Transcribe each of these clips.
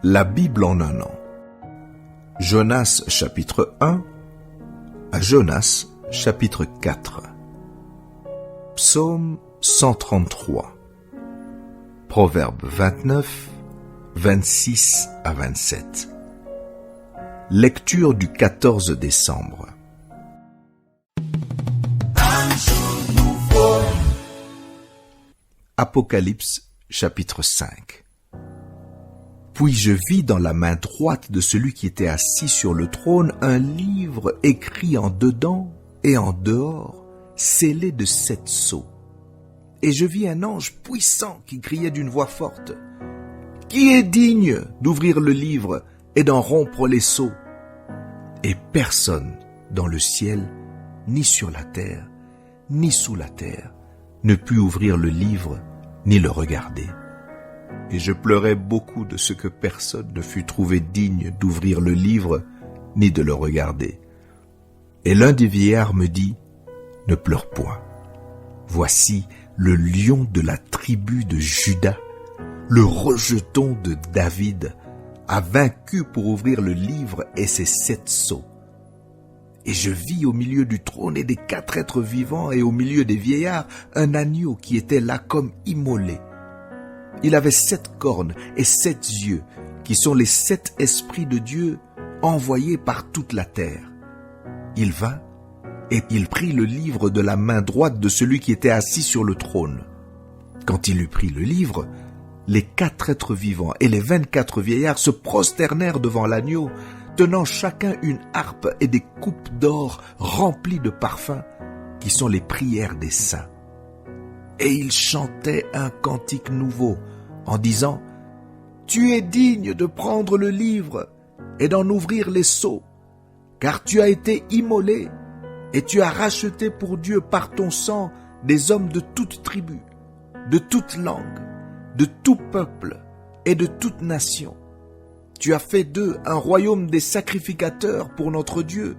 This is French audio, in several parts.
La Bible en un an. Jonas chapitre 1 à Jonas chapitre 4. Psaume 133. Proverbe 29, 26 à 27. Lecture du 14 décembre. Apocalypse chapitre 5. Puis je vis dans la main droite de celui qui était assis sur le trône un livre écrit en dedans et en dehors, scellé de 7 sceaux. Et je vis un ange puissant qui criait d'une voix forte: « Qui est digne d'ouvrir le livre et d'en rompre les sceaux ?» Et personne dans le ciel, ni sur la terre, ni sous la terre, ne put ouvrir le livre ni le regarder. Et je pleurais beaucoup de ce que personne ne fut trouvé digne d'ouvrir le livre ni de le regarder. Et l'un des vieillards me dit: « Ne pleure point. Voici le lion de la tribu de Juda, le rejeton de David, a vaincu pour ouvrir le livre et ses 7 sceaux. » Et je vis au milieu du trône et des 4 êtres vivants et au milieu des vieillards un agneau qui était là comme immolé. Il avait 7 cornes et 7 yeux, qui sont les 7 esprits de Dieu envoyés par toute la terre. Il vint et il prit le livre de la main droite de celui qui était assis sur le trône. Quand il eut pris le livre, les 4 êtres vivants et les 24 vieillards se prosternèrent devant l'agneau, tenant chacun une harpe et des coupes d'or remplies de parfums, qui sont les prières des saints. Et ils chantaient un cantique nouveau, en disant: « Tu es digne de prendre le livre et d'en ouvrir les sceaux, car tu as été immolé, et tu as racheté pour Dieu par ton sang des hommes de toute tribu, de toute langue, de tout peuple et de toute nation. Tu as fait d'eux un royaume des sacrificateurs pour notre Dieu,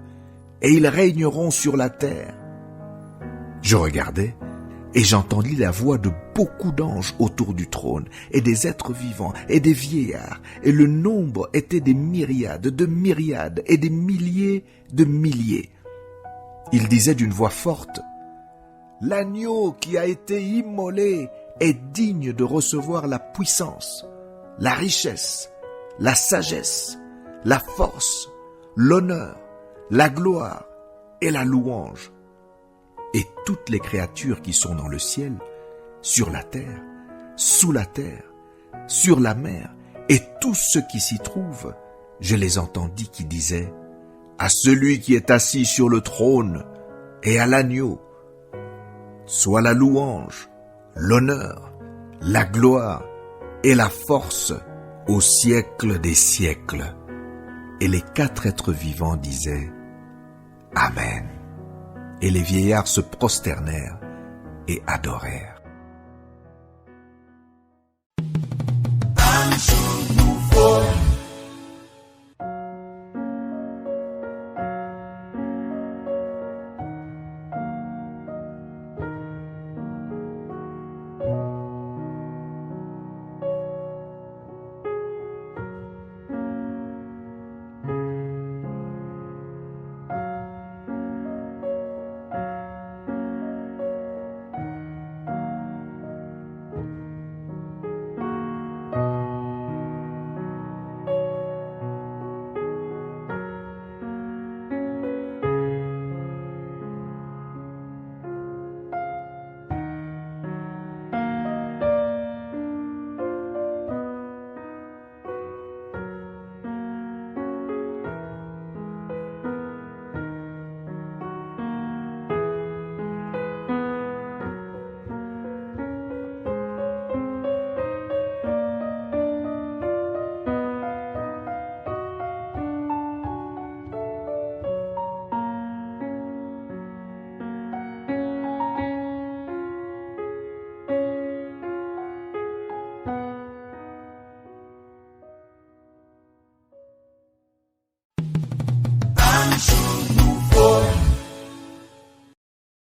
et ils régneront sur la terre. » Je regardais, et j'entendis la voix de beaucoup d'anges autour du trône, et des êtres vivants, et des vieillards, et le nombre était des myriades de myriades, et des milliers de milliers. Ils disaient d'une voix forte: « L'agneau qui a été immolé est digne de recevoir la puissance, la richesse, la sagesse, la force, l'honneur, la gloire et la louange. » Et toutes les créatures qui sont dans le ciel, sur la terre, sous la terre, sur la mer, et tous ceux qui s'y trouvent, je les entendis qui disaient: « À celui qui est assis sur le trône et à l'agneau, soit la louange, l'honneur, la gloire et la force au siècle des siècles. » Et les 4 êtres vivants disaient: « Amen. » Et les vieillards se prosternèrent et adorèrent.